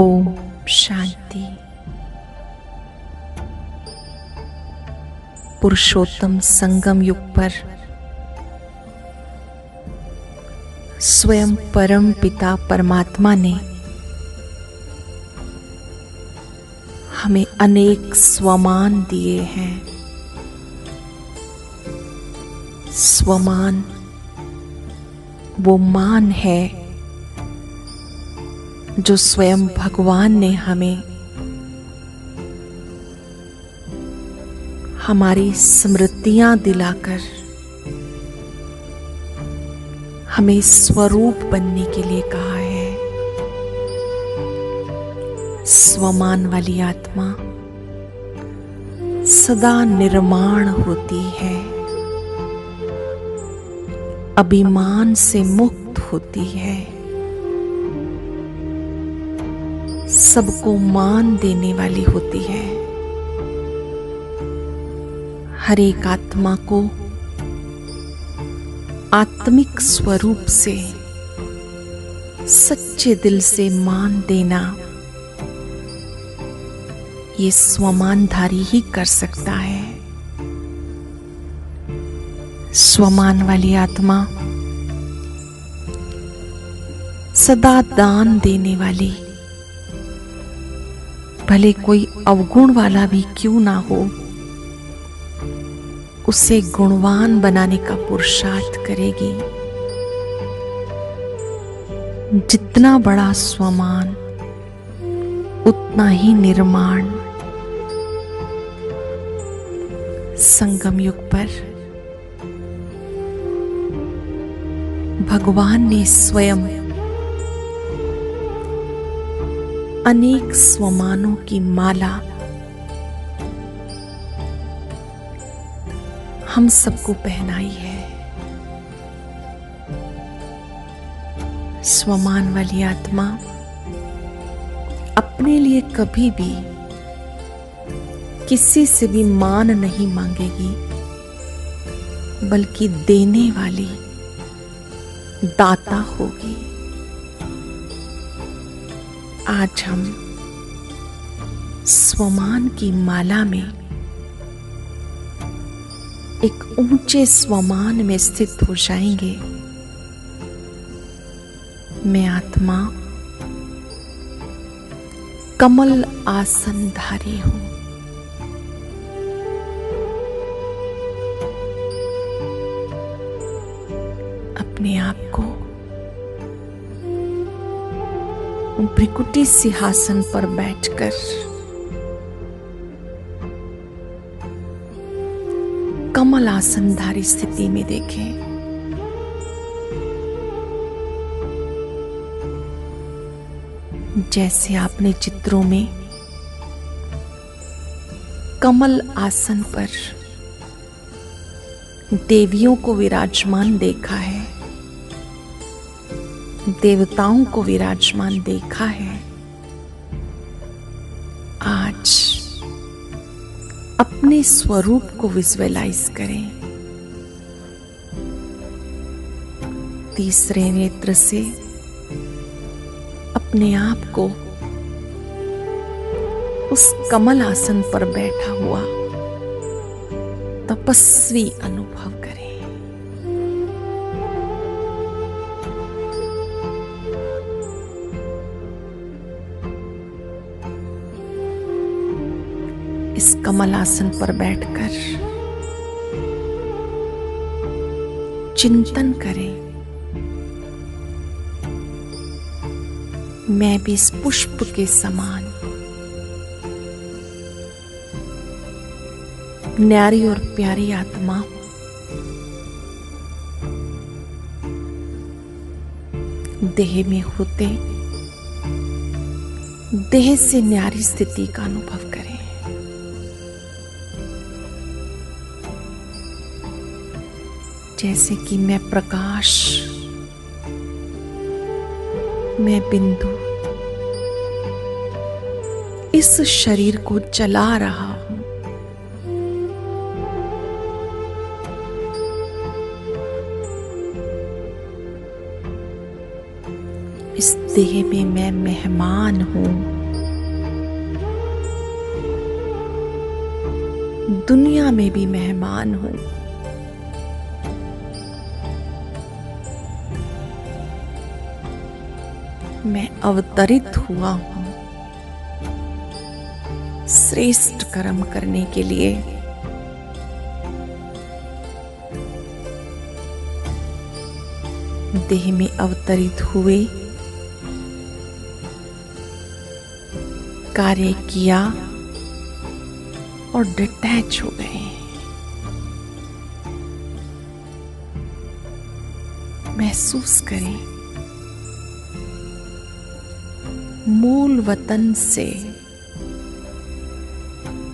ओम शांति। पुरुषोत्तम संगम युग पर स्वयं परम पिता परमात्मा ने हमें अनेक स्वमान दिए हैं। स्वमान वो मान है जो स्वयं भगवान ने हमें हमारी स्मृतियां दिलाकर हमें स्वरूप बनने के लिए कहा है। स्वमान वाली आत्मा सदा निर्माण होती है, अभिमान से मुक्त होती है, सबको मान देने वाली होती है। हर एक आत्मा को आत्मिक स्वरूप से सच्चे दिल से मान देना ये स्वमानधारी ही कर सकता है। स्वमान वाली आत्मा सदा दान देने वाली, भले कोई अवगुण वाला भी क्यों ना हो, उसे गुणवान बनाने का पुरुषार्थ करेगी। जितना बड़ा स्वमान उतना ही निर्माण। संगम युग पर भगवान ने स्वयं अनेक स्वमानों की माला हम सबको पहनाई है। स्वमान वाली आत्मा अपने लिए कभी भी किसी से भी मान नहीं मांगेगी, बल्कि देने वाली दाता होगी। आज हम स्वमान की माला में एक ऊंचे स्वमान में स्थित हो जाएंगे। मैं आत्मा कमल आसनधारी हूं। अपने आप को भ्रिकुटी सिंहासन पर बैठकर कमल आसनधारी स्थिति में देखें। जैसे आपने चित्रों में कमल आसन पर देवियों को विराजमान देखा है, देवताओं को विराजमान देखा है, आज अपने स्वरूप को विजुअलाइज करें। तीसरे नेत्र से अपने आप को उस कमल आसन पर बैठा हुआ तपस्वी अनुभव करें। इस कमल आसन पर बैठकर चिंतन करें, मैं भी इस पुष्प के समान न्यारी और प्यारी आत्मा देह में होते देह से न्यारी स्थिति का अनुभव करें। जैसे कि मैं प्रकाश, मैं बिंदु इस शरीर को चला रहा हूं। इस देह में मैं मेहमान हूँ। दुनिया में भी मेहमान हूँ। मैं अवतरित हुआ हूँ श्रेष्ठ कर्म करने के लिए। देह में अवतरित हुए, कार्य किया और डिटैच हो गए। महसूस करें, मूल वतन से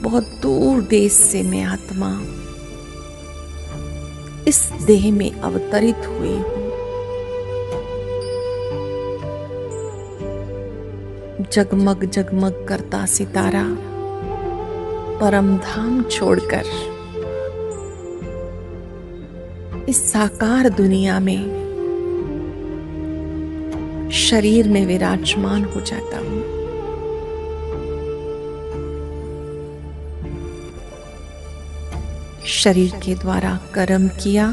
बहुत दूर देश से मैं आत्मा इस देह में अवतरित हुई हूं। जगमग जगमग करता सितारा परम धाम छोड़कर इस साकार दुनिया में शरीर में विराजमान हो जाता हूं। शरीर के द्वारा कर्म किया,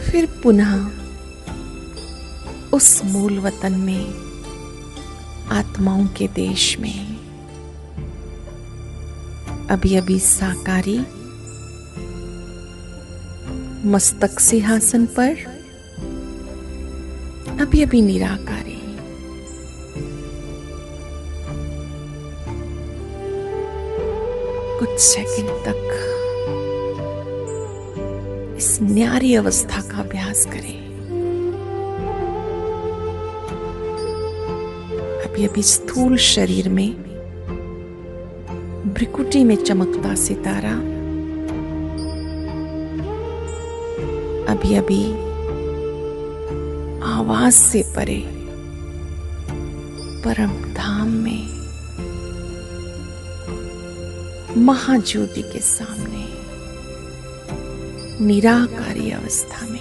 फिर पुनः उस मूल वतन में, आत्माओं के देश में, अभी अभी साकारी मस्तक सिंहासन पर, अभी अभी निराकारी। कुछ सेकंड तक इस न्यारी अवस्था का अभ्यास करें। अभी अभी स्थूल शरीर में भ्रिकुटी में चमकता सितारा, अभी अभी आवाज से परे परम धाम में महाज्योति के सामने निराकारी अवस्था में।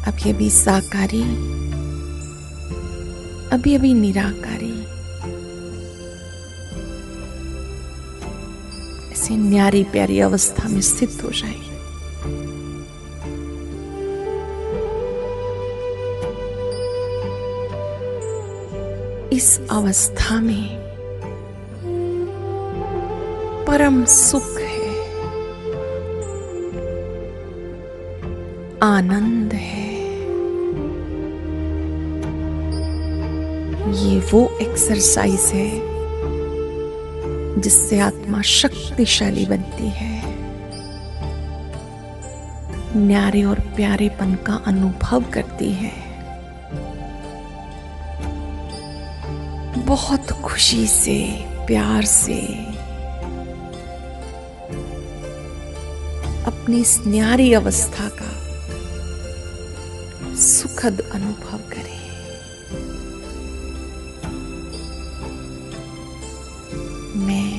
अभी अभी साकारी, अभी अभी निराकारी, ऐसे न्यारी प्यारी अवस्था में स्थित हो जाए। इस अवस्था में परम सुख है, आनंद है। ये वो एक्सरसाइज है जिससे आत्मा शक्तिशाली बनती है, न्यारे और प्यारेपन का अनुभव करती है, बहुत खुशी से, प्यार से अपनी इस न्यारी अवस्था का सुखद अनुभव करें। मैं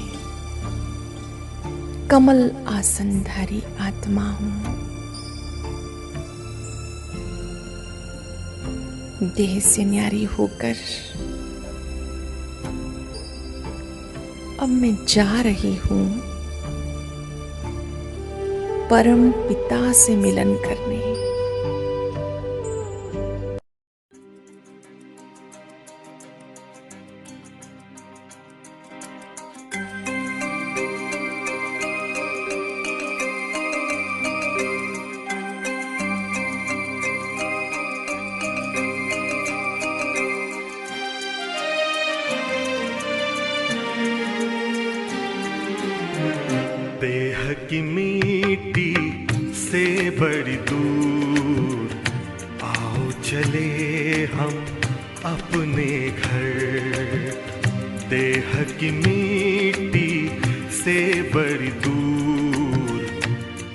कमल आसनधारी आत्मा हूं। देह से न्यारी होकर अब मैं जा रही हूं परम पिता से मिलन करने। देह की मिट्टी से बड़ी दूर आओ चले हम अपने घर। देह की मिट्टी से बड़ी दूर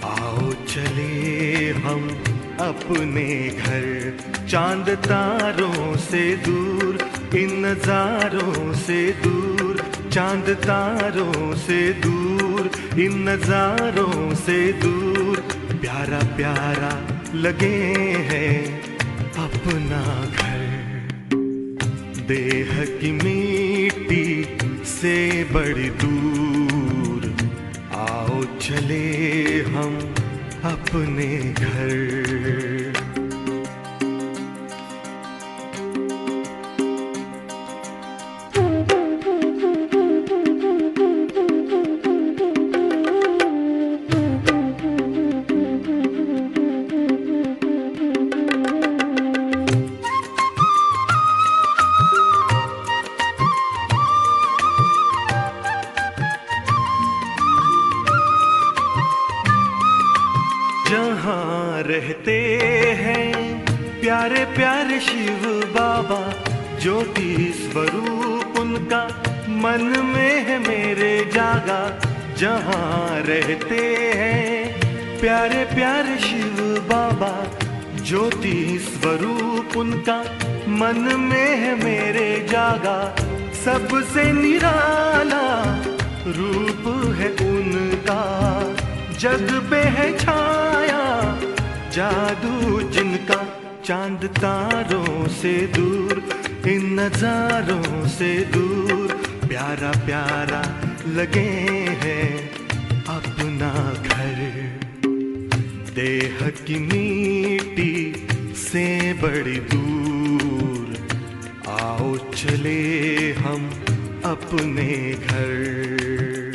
आओ चले हम अपने घर। चांद तारों से दूर, इन नजारों से दूर, चांद तारों से दूर, इन नजारों से दूर, प्यारा प्यारा लगे है अपना घर। देह की मिट्टी से बड़ी दूर, आओ चले हम अपने घर। जहाँ रहते हैं प्यारे प्यारे शिव बाबा, ज्योति स्वरूप उनका मन में है मेरे जागा। जहाँ रहते हैं प्यारे प्यारे शिव बाबा, ज्योति स्वरूप उनका मन में है मेरे जागा। सबसे निराला रूप है उनका, जग पे है छाया जादू जिनका। चांद तारों से दूर, इन नजारों से दूर, प्यारा प्यारा लगे है अपना घर। देह की मिट्टी से बड़ी दूर, आओ चले हम अपने घर।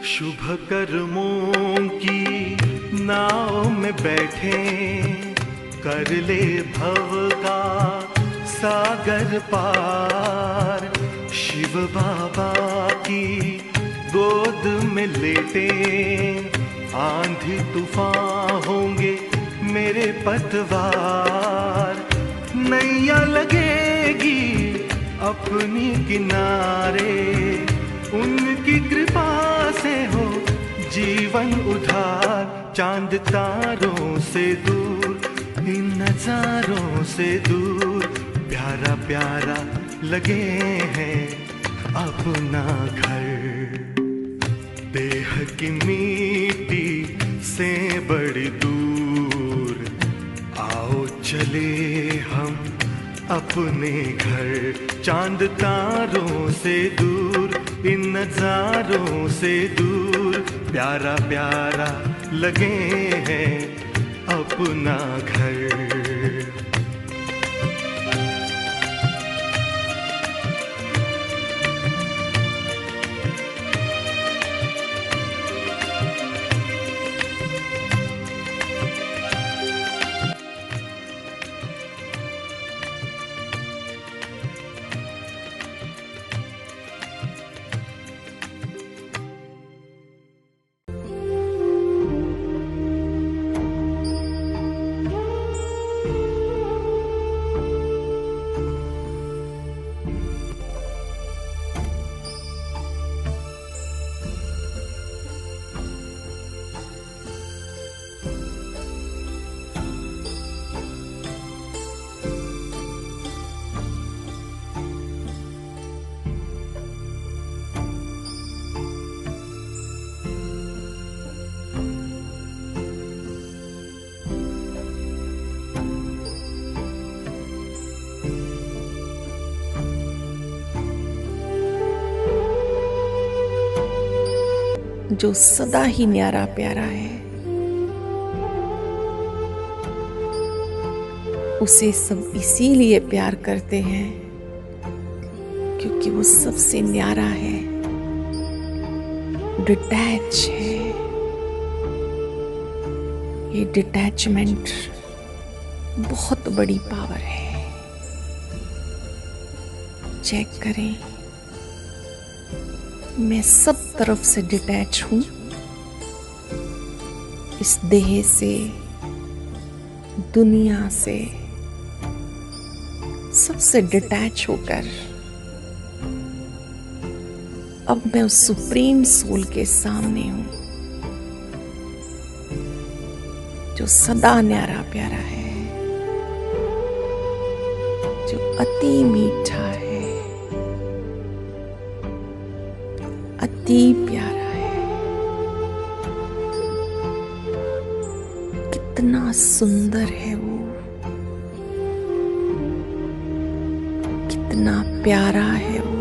शुभ कर्मों की नाव में बैठे, कर ले भव का सागर पार। शिव बाबा की गोद में लेटे, आंधी तूफान होंगे मेरे पतवार। नैया लगेगी अपनी किनारे, उनकी कृपा से हो जीवन उधार। चांद तारों से दूर, इन नजारों से दूर, प्यारा प्यारा लगे हैं अपना घर। देह की मिट्टी से बड़ी दूर, आओ चले हम अपने घर। चांद तारों से दूर, इन नजारों से दूर, प्यारा प्यारा लगे हैं अपना घर। जो सदा ही न्यारा प्यारा है, उसे सब इसीलिए प्यार करते हैं क्योंकि वो सबसे न्यारा है, डिटैच है। ये डिटैचमेंट बहुत बड़ी पावर है। चेक करें, मैं सब तरफ से डिटैच हूं, इस देह से, दुनिया से, सब से डिटैच होकर अब मैं उस सुप्रीम सोल के सामने हूं जो सदा न्यारा प्यारा है, जो अति मीठा है, अति प्यारा है। कितना सुंदर है वो, कितना प्यारा है वो।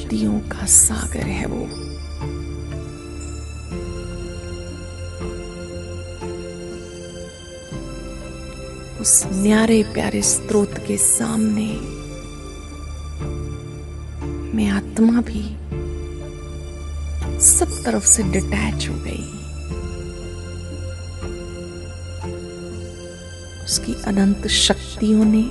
शक्तियों का सागर है वो। उस न्यारे प्यारे स्रोत के सामने मैं आत्मा भी सब तरफ से डिटैच हो गई। उसकी अनंत शक्तियों ने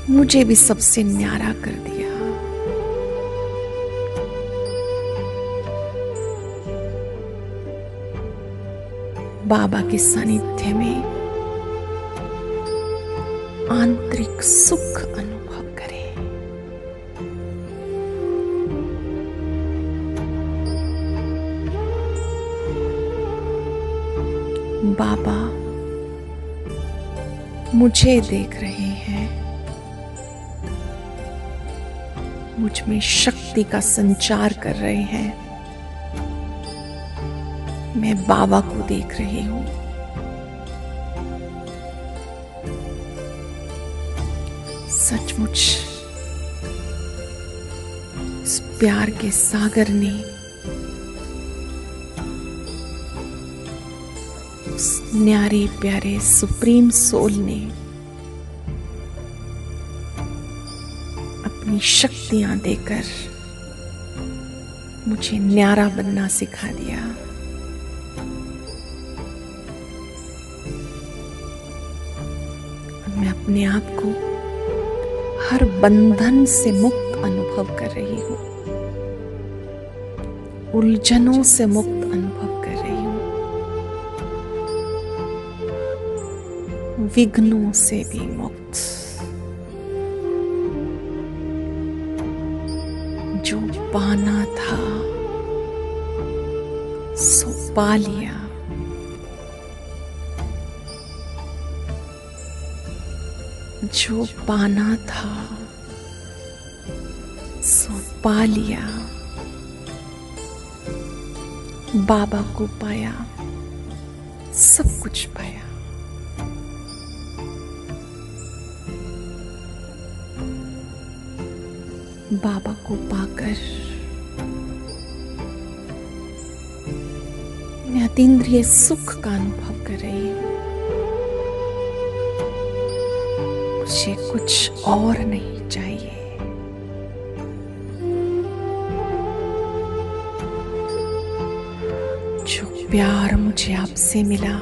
मुझे भी सबसे न्यारा कर दिया। बाबा के सानिध्य में आंतरिक सुख अनुभव करें। बाबा मुझे देख रहे हैं, मुझ में शक्ति का संचार कर रहे हैं। मैं बाबा को देख रही हूं। सचमुच इस प्यार के सागर ने, उस न्यारे प्यारे सुप्रीम सोल ने अपनी शक्तियां देकर मुझे न्यारा बनना सिखा दिया। मैं अपने आप को हर बंधन से मुक्त अनुभव कर रही हूं, उलझनों से मुक्त अनुभव कर रही हूं, विघ्नों से भी मुक्त। जो पाना था सो पा लिया। जो पाना था सो पा लिया। बाबा को पाया, सब कुछ पाया। बाबा को पाकर मैं अतीन्द्रिय सुख का अनुभव कर रही हूं। मुझे कुछ और नहीं चाहिए। जो प्यार मुझे आपसे मिला,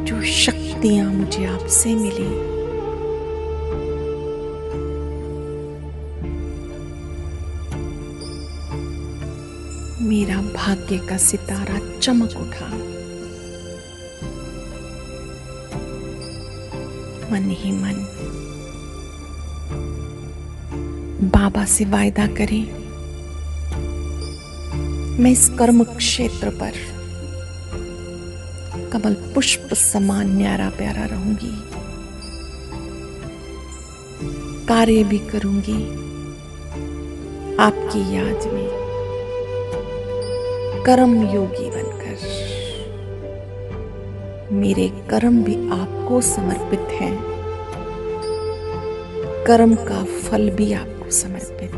जो शक्तियां मुझे आपसे मिली, मेरा भाग्य का सितारा चमक उठा। मन ही मन बाबा से वायदा करें, मैं इस कर्म क्षेत्र पर कमल पुष्प समान न्यारा प्यारा रहूंगी, कार्य भी करूंगी आपकी याद में, कर्म योगी बनकर। मेरे कर्म भी आपको समर्पित हैं, कर्म का फल भी आपको समर्पित।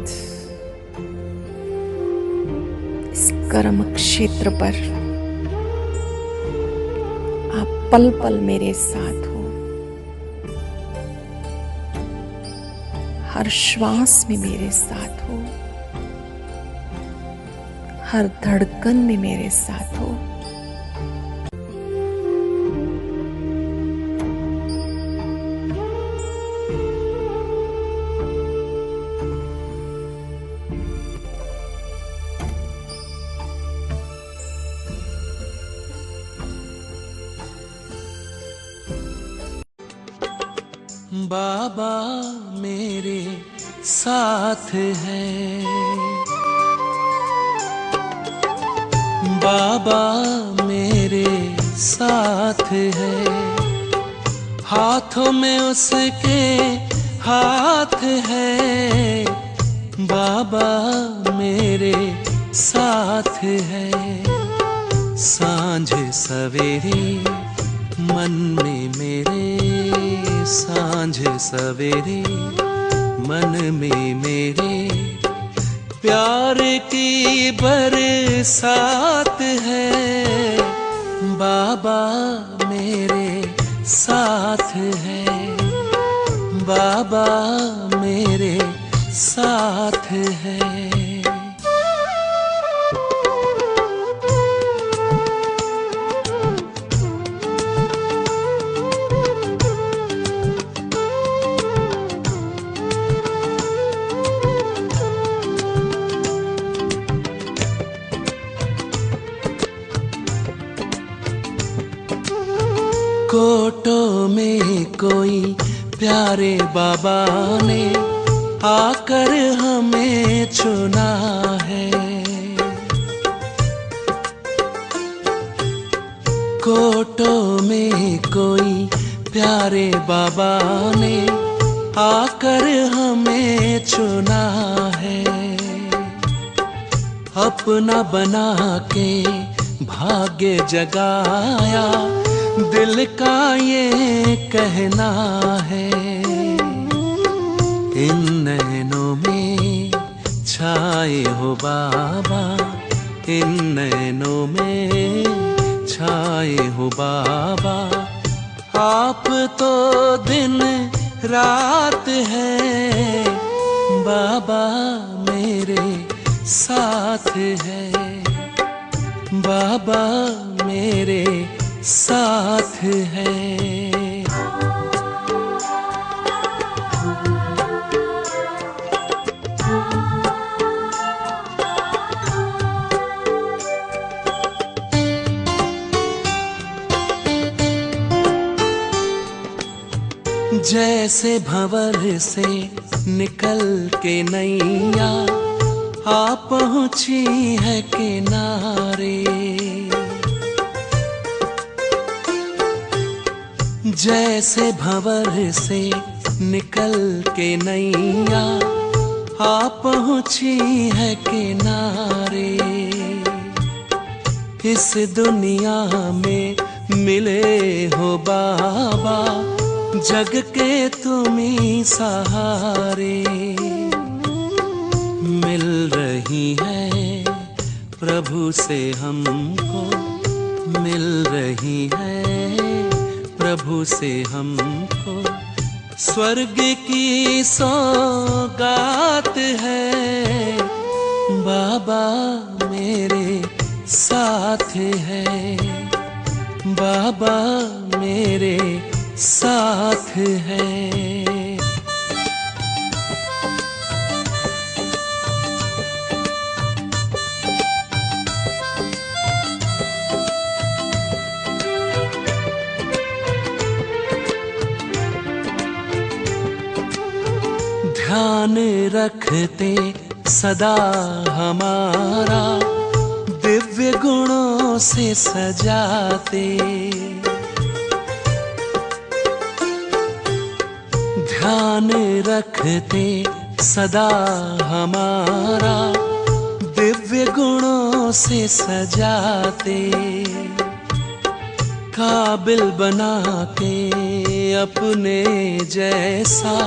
इस कर्म क्षेत्र पर आप पल पल मेरे साथ हो, हर श्वास में मेरे साथ हो, हर धड़कन में मेरे साथ हो। बाबा मेरे साथ है, बाबा मेरे साथ है, हाथों में उसके हाथ है, बाबा मेरे साथ है। सांझ सवेरे मन में मेरे सांझ सवेरे मन में मेरे प्यार की बरसात है। बाबा मेरे साथ है, बाबा मेरे साथ है। कोटों में कोई प्यारे बाबा ने आकर हमें चुना है। कोटों में कोई प्यारे बाबा ने आकर हमें चुना है। अपना बना के भाग्य जगाया, दिल का ये कहना है। इन नैनों में छाए हो बाबा, इन नैनों में छाए हो बाबा। आप तो दिन रात है, बाबा मेरे साथ है, बाबा मेरे साथ है। जैसे भंवर से निकल के नैया आ पहुंची है किनारे। जैसे भंवर से निकल के नैया आ पहुंची है किनारे। इस दुनिया में मिले हो बाबा, जग के तुम्ही सहारे। मिल रही है प्रभु से हमको, मिल रही है प्रभु से हमको। स्वर्ग की सौगात है, बाबा मेरे साथ है, बाबा मेरे साथ है। ध्यान रखते सदा हमारा, दिव्य गुणों से सजाते। ध्यान रखते सदा हमारा, दिव्य गुणों से सजाते। काबिल बना के अपने जैसा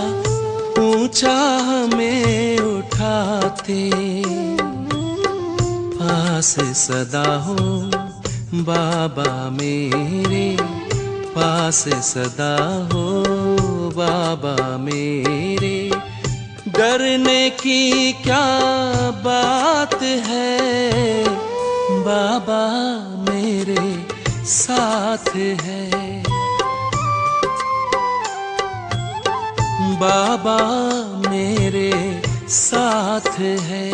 ऊंचा हमें उठाते। पास सदा हो बाबा मेरे, पास सदा हो बाबा मेरे। डरने की क्या बात है, बाबा मेरे साथ है, बाबा मेरे साथ है।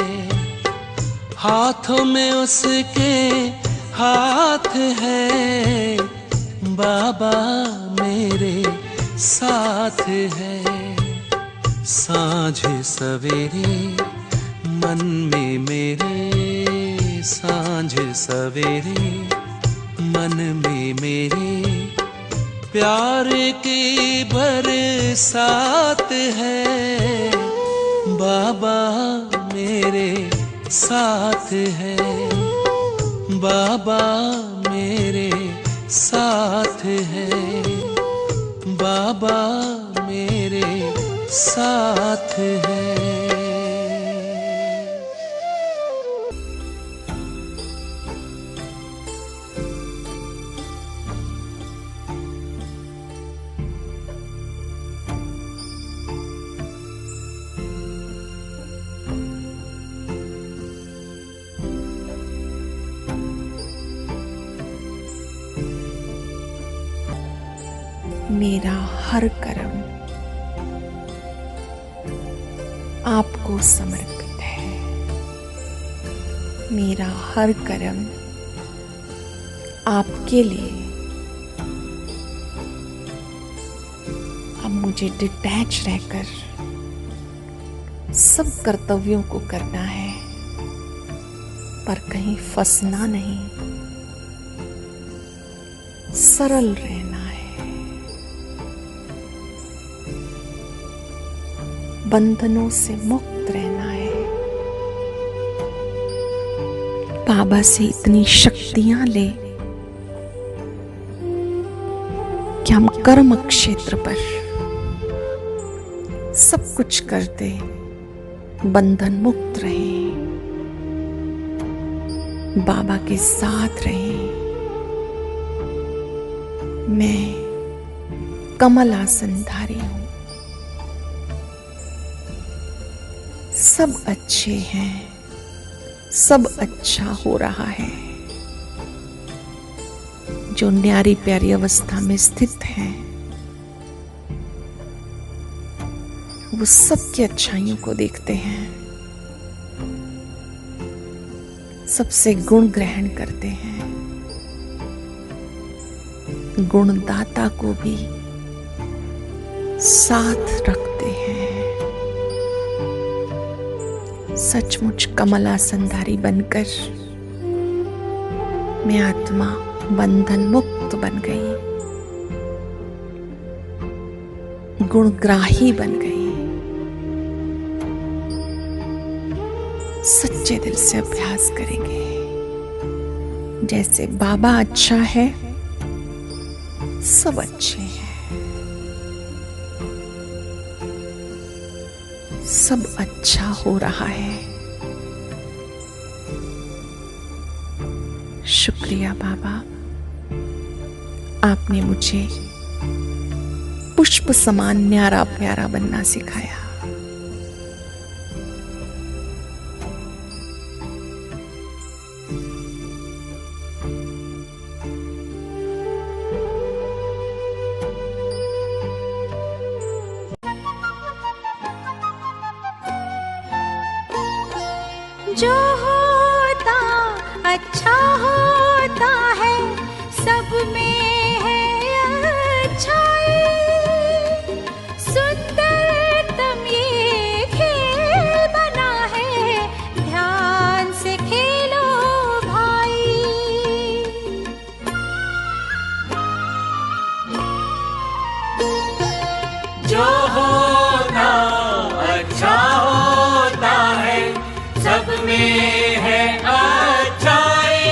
हाथों में उसके हाथ है, बाबा मेरे साथ है। साँझ सवेरे मन में मेरे, साँझ सवेरे मन में मेरे प्यार की बरसात है, बाबा मेरे साथ है, बाबा मेरे साथ है, बाबा साथ है। मेरा हर कर्म आपको समर्पित है। मेरा हर कर्म आपके लिए। अब मुझे डिटैच रहकर सब कर्तव्यों को करना है, पर कहीं फंसना नहीं, सरल रहना है। बंधनों से मुक्त रहना है। बाबा से इतनी शक्तियां ले कि हम कर्म क्षेत्र पर सब कुछ करते बंधन मुक्त रहें, बाबा के साथ रहें। मैं कमल आसनधारी हूं। सब अच्छे हैं, सब अच्छा हो रहा है। जो न्यारी प्यारी अवस्था में स्थित हैं, वो सबकी अच्छाइयों को देखते हैं, सबसे गुण ग्रहण करते हैं, गुणदाता को भी साथ रखते हैं। सचमुच कमलासनधारी बनकर मैं आत्मा बंधन मुक्त बन गई, गुणग्राही बन गई। सच्चे दिल से अभ्यास करेंगे। जैसे बाबा अच्छा है, सब अच्छे हैं। सब अच्छा हो रहा है। शुक्रिया बाबा, आपने मुझे पुष्प समान न्यारा प्यारा बनना सिखाया। जो होता अच्छा होता है, सब में है अच्छाई। सुंदरतम ये खेल बना है, ध्यान से खेलो भाई। जो होता अच्छा होता है, सब में है अच्छाई।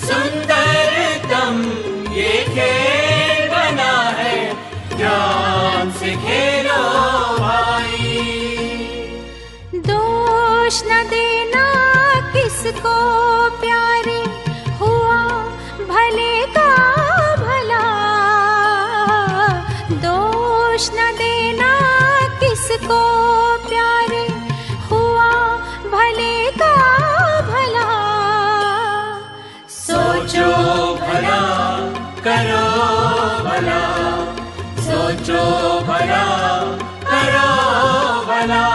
सुंदरतम ये खेल बना है, ध्यान से खेलो भाई। दोष न देना किसको प्यारे, हुआ भले का भला। दोष न देना किसको प्यारे, हुआ भले का भला। सोचो भला करो भला, सोचो भला करो भला।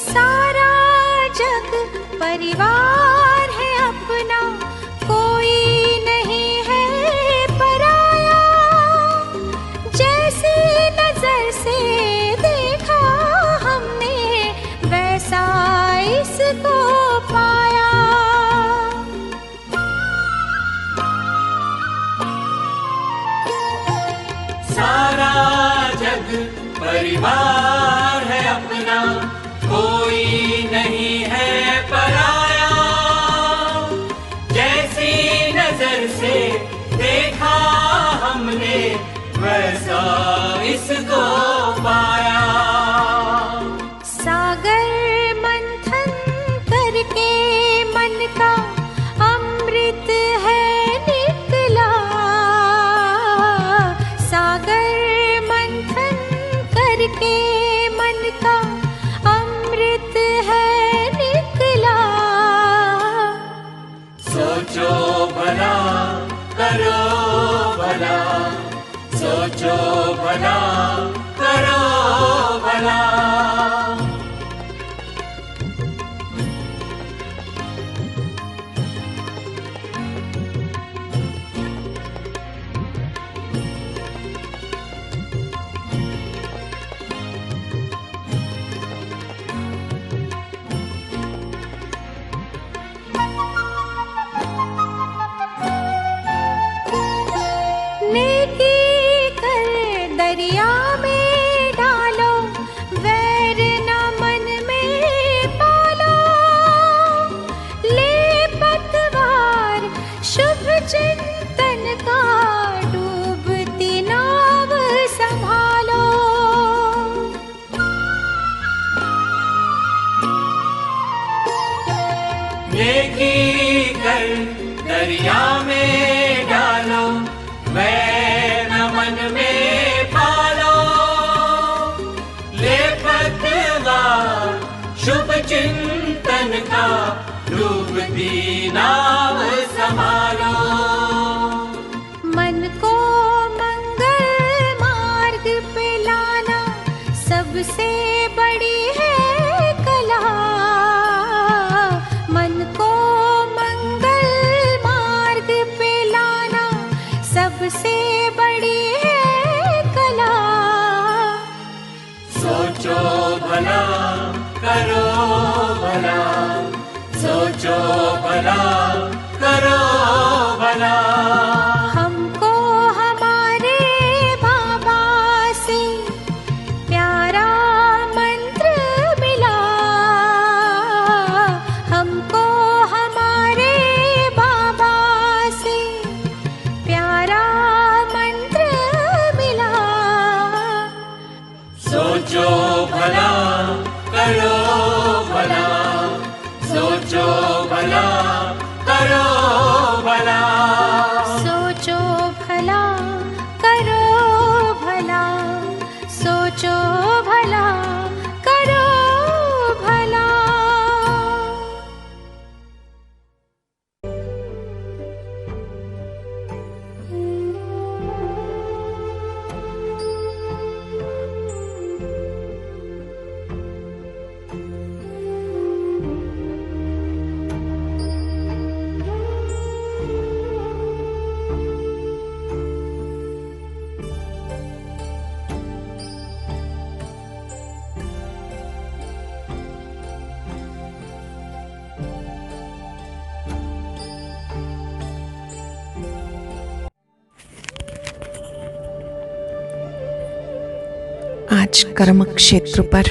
सारा जग परिवार है अपना, कोई नहीं परिवार है अपना, कोई नहीं है पराया। जैसी नजर से देखा हमने, वैसा इसको पाया। सागर मंथन करके मन का अमृत है निकला। सागर मंथन करके मन का अमृत है निकला। सोचो भला करो भला, सोचो भला करो भला। नेकी कर दरिया में डालो, वैर न मन में पालो। ले पतवार शुभ चिंतन का, डूबती नाव संभालो। नेकी कर दरिया में डालो, वैर न मन में पालो। ले पतवार शुभ चिंतन का, डूबती नाव संभालो। मन को मंगल मार्ग पे लाना सबसे बड़ी है कला। मन को मंगल मार्ग पे लाना सबसे बड़ी है कला। सोचो भला करो भला, सोचो भला करो भला। हमको हमारे बाबा से प्यारा मंत्र मिला। हमको हमारे बाबा से प्यारा मंत्र मिला। सोचो भला करो भला, सोचो भला करो भला। सोचो भला करो भला, सोचो भला करो भला। आज कर्म क्षेत्र पर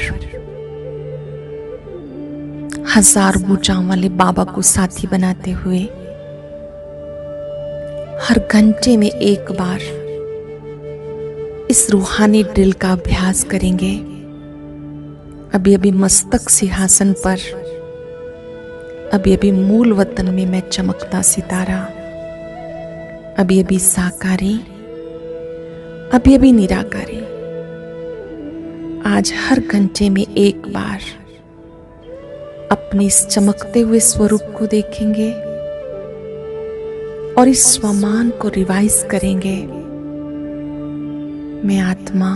1000 भुजाओं वाले बाबा को साथी बनाते हुए हर घंटे में एक बार इस रूहानी ड्रिल का अभ्यास करेंगे। अभी अभी मस्तक सिंहासन पर, अभी अभी मूल वतन में मैं चमकता सितारा, अभी अभी साकारी, अभी अभी निराकारी। आज हर घंटे में एक बार अपने इस चमकते हुए स्वरूप को देखेंगे और इस स्वमान को रिवाइज करेंगे। मैं आत्मा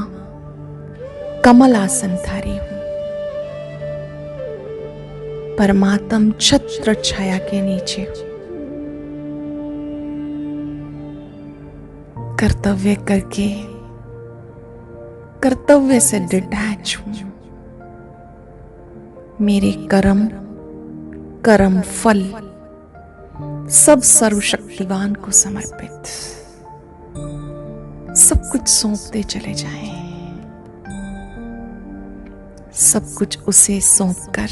कमल आसन धारी हूं, परमात्म छत्र छाया के नीचे हूं। कर्तव्य करके कर्तव्य से डिटैच हूं। मेरे कर्म फल सब सर्वशक्तिवान को समर्पित। सब कुछ सौंपते चले जाएं। सब कुछ उसे सौंपकर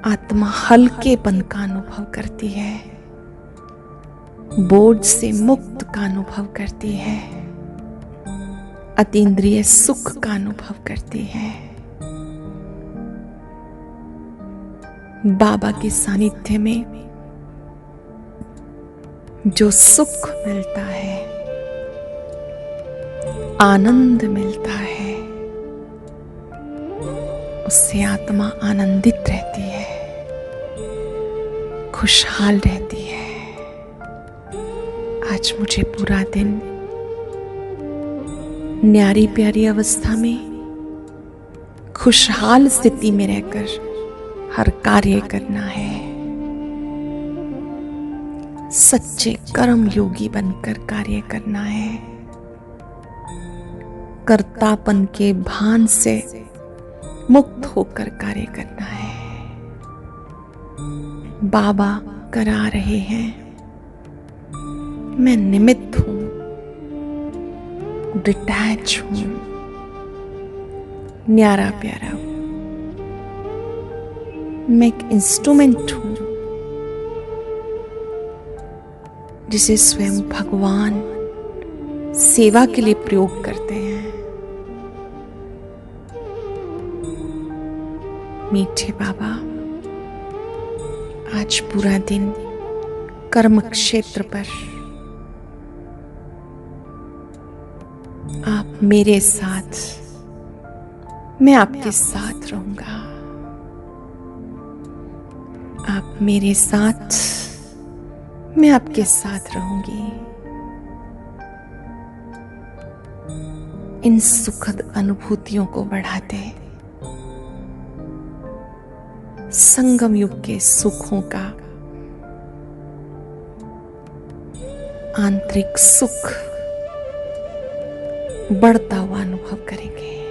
आत्मा हल्केपन का अनुभव करती है, बोझ से मुक्त का अनुभव करती है, अतीन्द्रिय सुख का अनुभव करती है। बाबा के सानिध्य में जो सुख मिलता है, आनंद मिलता है, उससे आत्मा आनंदित रहती है, खुशहाल रहती है। आज मुझे पूरा दिन न्यारी प्यारी अवस्था में खुशहाल स्थिति में रहकर हर कार्य करना है। सच्चे कर्म योगी बनकर कार्य करना है। कर्तापन के भान से मुक्त होकर कार्य करना है। बाबा करा रहे हैं, मैं निमित्त हूं, डिटैच हूं, न्यारा प्यारा हूं। मैं एक इंस्ट्रूमेंट हूं जिसे स्वयं भगवान सेवा के लिए प्रयोग करते हैं। मीठे बाबा, आज पूरा दिन कर्म क्षेत्र पर आप मेरे साथ, मैं आपके साथ रहूंगा। आप मेरे साथ, मैं आपके साथ रहूंगी। इन सुखद अनुभूतियों को बढ़ाते संगम युग के सुखों का आंतरिक सुख बढ़ता हुआ अनुभव करेंगे।